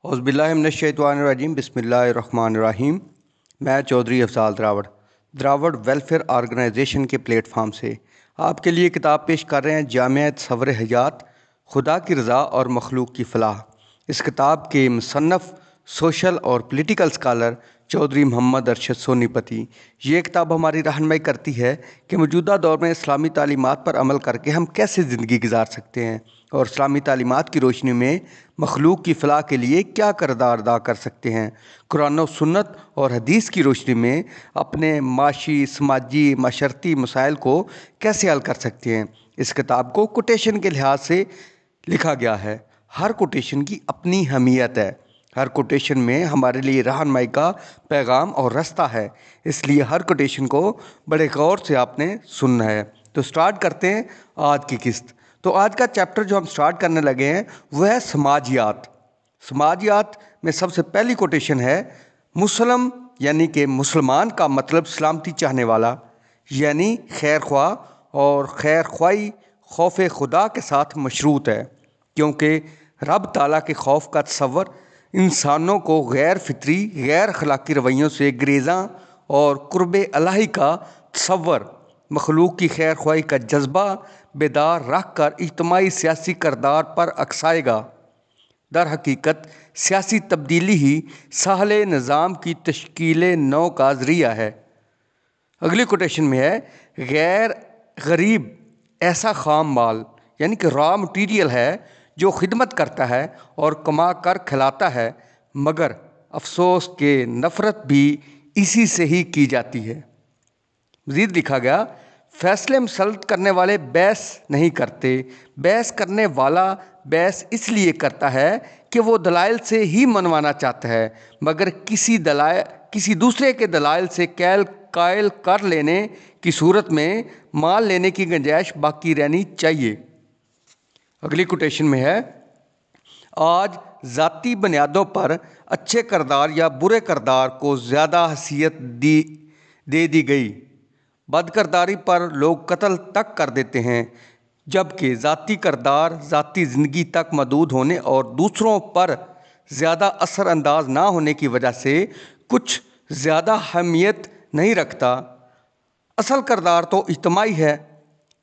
औज़ुबिल्लाहिमिनश्शैतानिर्रजीम बिस्मिल्लाहिर्रहमानिर्रहीम। मैं Chaudhary Afzal Derawar welfare organisation के प्लेटफार्म से आपके लिए किताब पेश कर रहे हैं जामिया तसव्वुर हयात, खुदा की रज़ा और मखलूक की फ़लाह। इस किताब के मुसन्नफ़ सोशल और पॉलिटिकल स्कॉलर चौधरी मोहम्मद अरशद सोनीपति। ये किताब हमारी रहनुमाई करती है कि मौजूदा दौर में इस्लामी तालीमात पर अमल करके हम कैसे ज़िंदगी गुजार सकते हैं और इस्लामी तालीमात की रोशनी में मखलूक की फ़लाह के लिए क्या किरदार अदा कर सकते हैं। कुरान व सुन्नत और हदीस की रोशनी में अपने माशी, समाजी, माशरती मसाइल को कैसे हल कर सकते हैं। इस किताब को कोटेशन के लिहाज से लिखा गया है। हर कोटेशन की अपनी अहमियत है। हर कोटेशन में हमारे लिए रहनुमाई का पैगाम और रास्ता है, इसलिए हर कोटेशन को बड़े गौर से आपने सुनना है। तो स्टार्ट करते हैं आज की किस्त। तो आज का चैप्टर जो हम स्टार्ट करने लगे हैं वह है समाजियात। समाजियात में सबसे पहली कोटेशन है, मुस्लिम यानी कि मुसलमान का मतलब सलामती चाहने वाला, यानी खैर ख्वाह, और खैर ख्वाही खौफ खुदा के साथ मशरूत है, क्योंकि रब ताला के खौफ का तसव्वुर इंसानों को गैर फितरी गैर अखलाकी रवैयों से ग्रेज़ा और कुर्ब इलाही का तसव्वुर मखलूक की खैर ख्वाही का जज्बा बेदार रख कर इज्तिमाई सियासी किरदार पर अक्साएगा। दर हकीकत सियासी तब्दीली ही साहले निज़ाम की तश्कील नौ का ज़रिया है। अगली कोटेशन में है, गैर गरीब ऐसा खाम माल यानी कि रॉ मटीरियल है जो खिदमत करता है और कमा कर खिलाता है, मगर अफसोस के नफ़रत भी इसी से ही की जाती है। मज़ीद लिखा गया, फैसले मुसल्लत करने वाले बहस नहीं करते, बहस करने वाला बहस इसलिए करता है कि वो दलाइल से ही मनवाना चाहता है, मगर किसी दूसरे के दलाइल से कायल कर लेने की सूरत में मान लेने की गुंजाइश बाकी रहनी चाहिए। अगली कोटेशन में है, आज ज़ाती बुनियादों पर अच्छे किरदार या बुरे किरदार को ज़्यादा हैसियत दे दी गई। बदकिरदारी पर लोग कत्ल तक कर देते हैं, जबकि ज़ाती किरदार ज़ाती ज़िंदगी तक महदूद होने और दूसरों पर ज़्यादा असरअंदाज ना होने की वजह से कुछ ज़्यादा अहमियत नहीं रखता। असल किरदार तो इज्तिमाई है,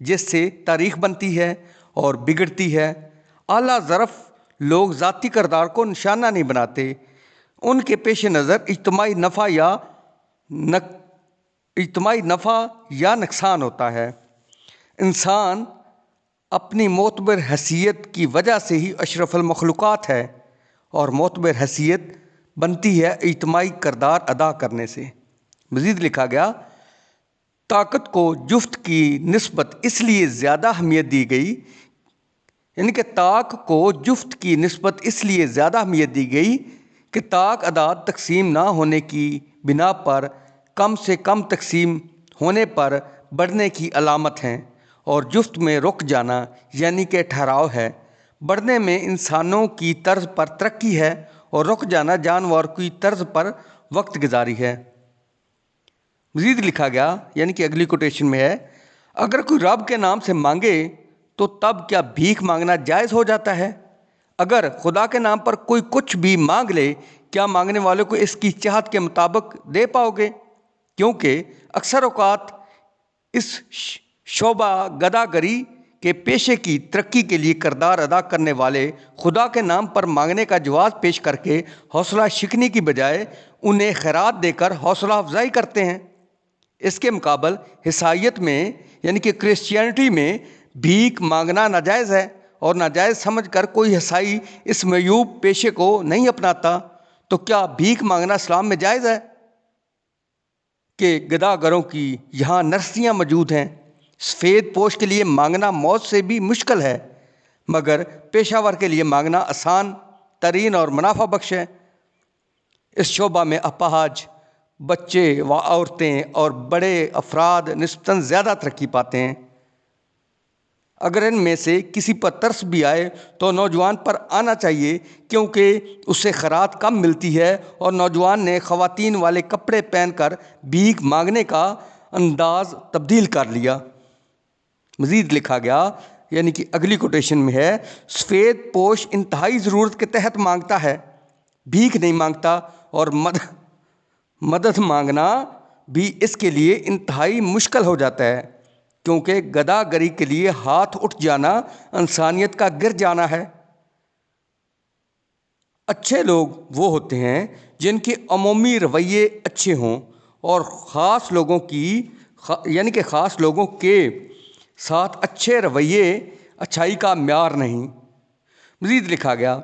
जिससे तारीख़ बनती है और बिगड़ती है। आला ज़रफ़ लोग ज़ाती किरदार को निशाना नहीं बनाते, उनके पेश नज़र इज्तिमाई नफ़ा या नुकसान होता है। इंसान अपनी मोतबर हैसियत की वजह से ही अशरफुल मखलूक़ात है, और मोतबर हैसियत बनती है इज्तिमाई किरदार अदा करने से। मज़ीद लिखा गया, ताकत को जुफ्त की निस्बत इसलिए ज़्यादा अहमियत दी गई, यानी कि ताक को जुफ्त की निस्बत इसलिए ज़्यादा अहमियत दी गई कि ताक अदाद तकसीम ना होने की बिना पर कम से कम तकसीम होने पर बढ़ने की अलामत हैं, और जुफ्त में रुक जाना यानी कि ठहराव है। बढ़ने में इंसानों की तर्ज पर तरक्की है और रुक जाना जानवर की तर्ज पर वक्त गुजारी है। मज़ीद लिखा गया, यानी कि अगली कोटेशन में है, अगर कोई रब के नाम से मांगे तो तब क्या भीख मांगना जायज़ हो जाता है? अगर खुदा के नाम पर कोई कुछ भी मांग ले, क्या मांगने वाले को इसकी चाहत के मुताबिक दे पाओगे? क्योंकि अक्सर औक़ात इस शोबा गदागरी के पेशे की तरक्की के लिए किरदार अदा करने वाले खुदा के नाम पर मांगने का जवाब पेश करके हौसला शिकनी की बजाय उन्हें खैरात देकर हौसला अफजाई करते हैं। इसके मुकाबल ईसाईयत में यानी कि क्रिश्चियनिटी में भीख मांगना नाजायज़ है, और नाजायज़ समझकर कोई ईसाई इस मयूब पेशे को नहीं अपनाता। तो क्या भीख मांगना इस्लाम में जायज़ है? कि गदागरों की यहाँ नर्सियाँ मौजूद हैं। सफ़ेद पोश के लिए मांगना मौत से भी मुश्किल है, मगर पेशावर के लिए मांगना आसान तरीन और मुनाफा बख्श है। इस शोबा में अपाहज बच्चे व औरतें और बड़े अफराद निस्बतन ज़्यादा तरक्की पाते हैं। अगर इनमें से किसी पर तरस भी आए तो नौजवान पर आना चाहिए, क्योंकि उससे खैरात कम मिलती है, और नौजवान ने ख़वातीन वाले कपड़े पहनकर भीख मांगने का अंदाज़ तब्दील कर लिया। मज़ीद लिखा गया, यानी कि अगली कोटेशन में है, सफ़ेद पोश इंतहाई ज़रूरत के तहत मांगता है, بھیک نہیں مانگتا اور مدد مانگنا بھی اس کے لیے انتہائی مشکل ہو جاتا ہے، کیونکہ گدھا گری کے لیے ہاتھ اٹھ جانا انسانیت کا گر جانا ہے۔ اچھے لوگ وہ ہوتے ہیں جن کے عمومی رویے اچھے ہوں اور خاص لوگوں کے ساتھ اچھے رویے اچھائی کا معیار نہیں۔ مزید لکھا گیا،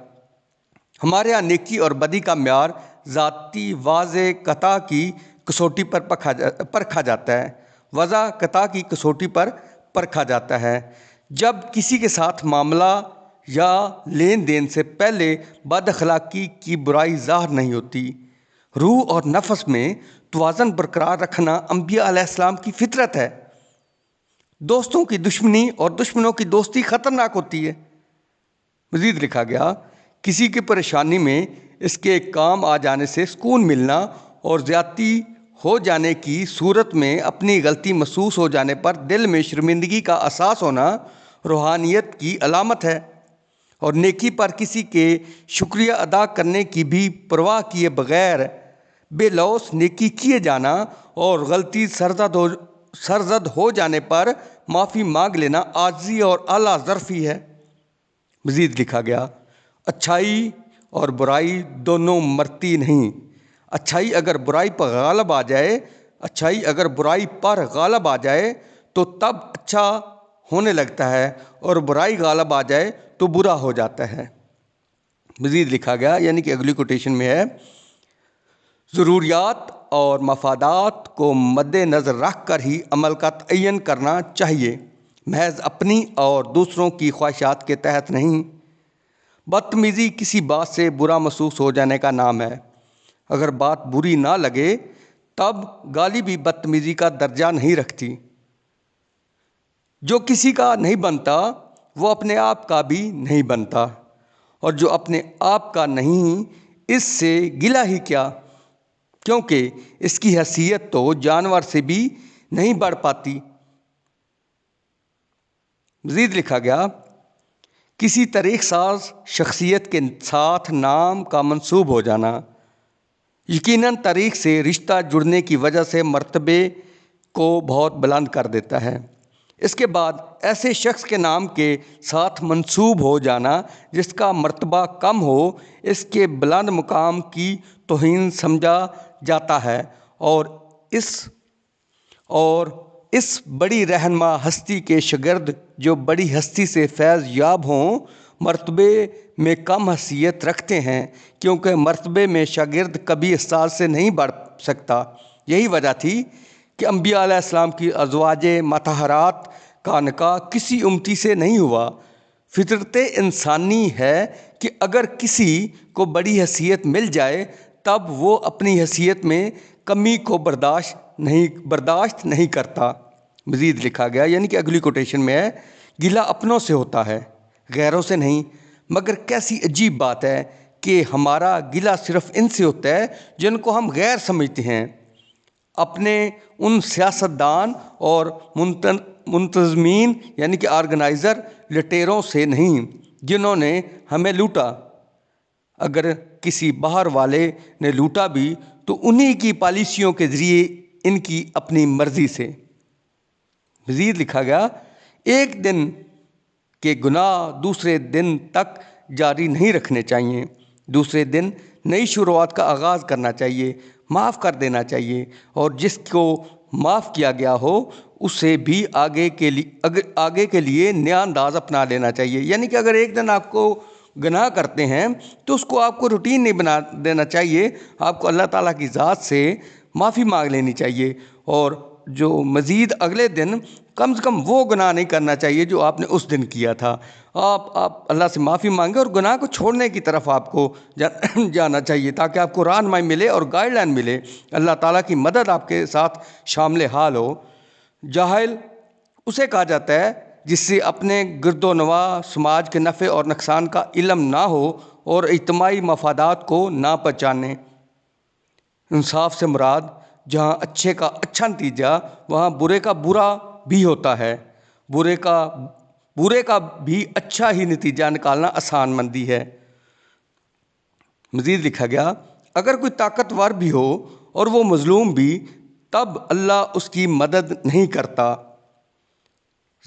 ہمارے یہاں نیکی اور بدی کا معیار ذاتی واضح قطع کی کسوٹی پر پرکھا جاتا ہے، وضع قطع کی کسوٹی پر پرکھا جاتا ہے۔ جب کسی کے ساتھ معاملہ یا لین دین سے پہلے بد اخلاقی کی برائی ظاہر نہیں ہوتی۔ روح اور نفس میں توازن برقرار رکھنا انبیاء علیہ السلام کی فطرت ہے۔ دوستوں کی دشمنی اور دشمنوں کی دوستی خطرناک ہوتی ہے۔ مزید لکھا گیا، کسی کی پریشانی میں اس کے کام آ جانے سے سکون ملنا اور زیادتی ہو جانے کی صورت میں اپنی غلطی محسوس ہو جانے پر دل میں شرمندگی کا احساس ہونا روحانیت کی علامت ہے، اور نیکی پر کسی کے شکریہ ادا کرنے کی بھی پرواہ کیے بغیر بے لوث نیکی کیے جانا اور غلطی سرزد ہو جانے پر معافی مانگ لینا عاجزی اور اعلیٰ ظرفی ہے۔ مزید لکھا گیا، اچھائی اور برائی دونوں مرتی نہیں۔ اچھائی اگر برائی پر غالب آ جائے تو تب اچھا ہونے لگتا ہے، اور برائی غالب آ جائے تو برا ہو جاتا ہے۔ مزید لکھا گیا، یعنی کہ اگلی کوٹیشن میں ہے، ضروریات اور مفادات کو مد نظر رکھ کر ہی عمل کا تعین کرنا چاہیے، محض اپنی اور دوسروں کی خواہشات کے تحت نہیں۔ بدتمیزی کسی بات سے برا محسوس ہو جانے کا نام ہے۔ اگر بات بری نہ لگے تب گالی بھی بدتمیزی کا درجہ نہیں رکھتی۔ جو کسی کا نہیں بنتا وہ اپنے آپ کا بھی نہیں بنتا، اور جو اپنے آپ کا نہیں اس سے گلہ ہی کیا، کیونکہ اس کی حیثیت تو جانور سے بھی نہیں بڑھ پاتی۔ مزید لکھا گیا، کسی طریق ساز شخصیت کے ساتھ نام کا منسوب ہو جانا یقیناً طریق سے رشتہ جڑنے کی وجہ سے مرتبے کو بہت بلند کر دیتا ہے۔ اس کے بعد ایسے شخص کے نام کے ساتھ منسوب ہو جانا جس کا مرتبہ کم ہو اس کے بلند مقام کی توہین سمجھا جاتا ہے، اور اس بڑی رہنما ہستی کے شاگرد جو بڑی ہستی سے فیض یاب ہوں مرتبے میں کم حیثیت رکھتے ہیں، کیونکہ مرتبے میں شاگرد کبھی استاد سے نہیں بڑھ سکتا۔ یہی وجہ تھی کہ انبیاء علیہ السلام کی ازواج مطہرات کا نکاح کسی امتی سے نہیں ہوا۔ فطرت انسانی ہے کہ اگر کسی کو بڑی حیثیت مل جائے تب وہ اپنی حیثیت میں کمی کو برداشت نہیں کرتا۔ مزید لکھا گیا، یعنی کہ اگلی کوٹیشن میں ہے، گلہ اپنوں سے ہوتا ہے غیروں سے نہیں، مگر کیسی عجیب بات ہے کہ ہمارا گلہ صرف ان سے ہوتا ہے جن کو ہم غیر سمجھتے ہیں، اپنے ان سیاستدان اور منتظمین یعنی کہ آرگنائزر لٹیروں سے نہیں جنہوں نے ہمیں لوٹا۔ اگر کسی باہر والے نے لوٹا بھی تو انہی کی پالیسیوں کے ذریعے ان کی اپنی مرضی سے۔ مزید لکھا گیا، ایک دن کے گناہ دوسرے دن تک جاری نہیں رکھنے چاہیے، دوسرے دن نئی شروعات کا آغاز کرنا چاہیے، معاف کر دینا چاہیے، اور جس کو معاف کیا گیا ہو اسے بھی آگے کے لیے نیا انداز اپنا لینا چاہیے۔ یعنی کہ اگر ایک دن آپ کو گناہ کرتے ہیں تو اس کو آپ کو روٹین نہیں بنا دینا چاہیے، آپ کو اللہ تعالیٰ کی ذات سے معافی مانگ لینی چاہیے، اور جو مزید اگلے دن کم سے کم وہ گناہ نہیں کرنا چاہیے جو آپ نے اس دن کیا تھا۔ آپ اللہ سے معافی مانگیں اور گناہ کو چھوڑنے کی طرف آپ کو جانا چاہیے، تاکہ آپ کو رہنمائی ملے اور گائیڈ لائن ملے، اللہ تعالیٰ کی مدد آپ کے ساتھ شامل حال ہو۔ جاہل اسے کہا جاتا ہے جس سے اپنے گرد و نواح سماج کے نفع اور نقصان کا علم نہ ہو اور اجتماعی مفادات کو نہ پہچانے۔ انصاف سے مراد جہاں اچھے کا اچھا نتیجہ وہاں برے کا برا بھی ہوتا ہے، برے کا بھی اچھا ہی نتیجہ نکالنا آسان مندی ہے۔ مزید لکھا گیا اگر کوئی طاقتور بھی ہو اور وہ مظلوم بھی تب اللہ اس کی مدد نہیں کرتا۔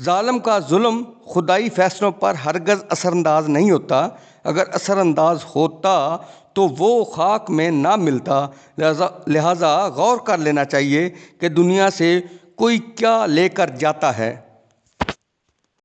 ظالم کا ظلم خدائی فیصلوں پر ہرگز اثر انداز نہیں ہوتا، اگر اثر انداز ہوتا تو وہ خاک میں نہ ملتا۔ لہٰذا غور کر لینا چاہیے کہ دنیا سے کوئی کیا لے کر جاتا ہے۔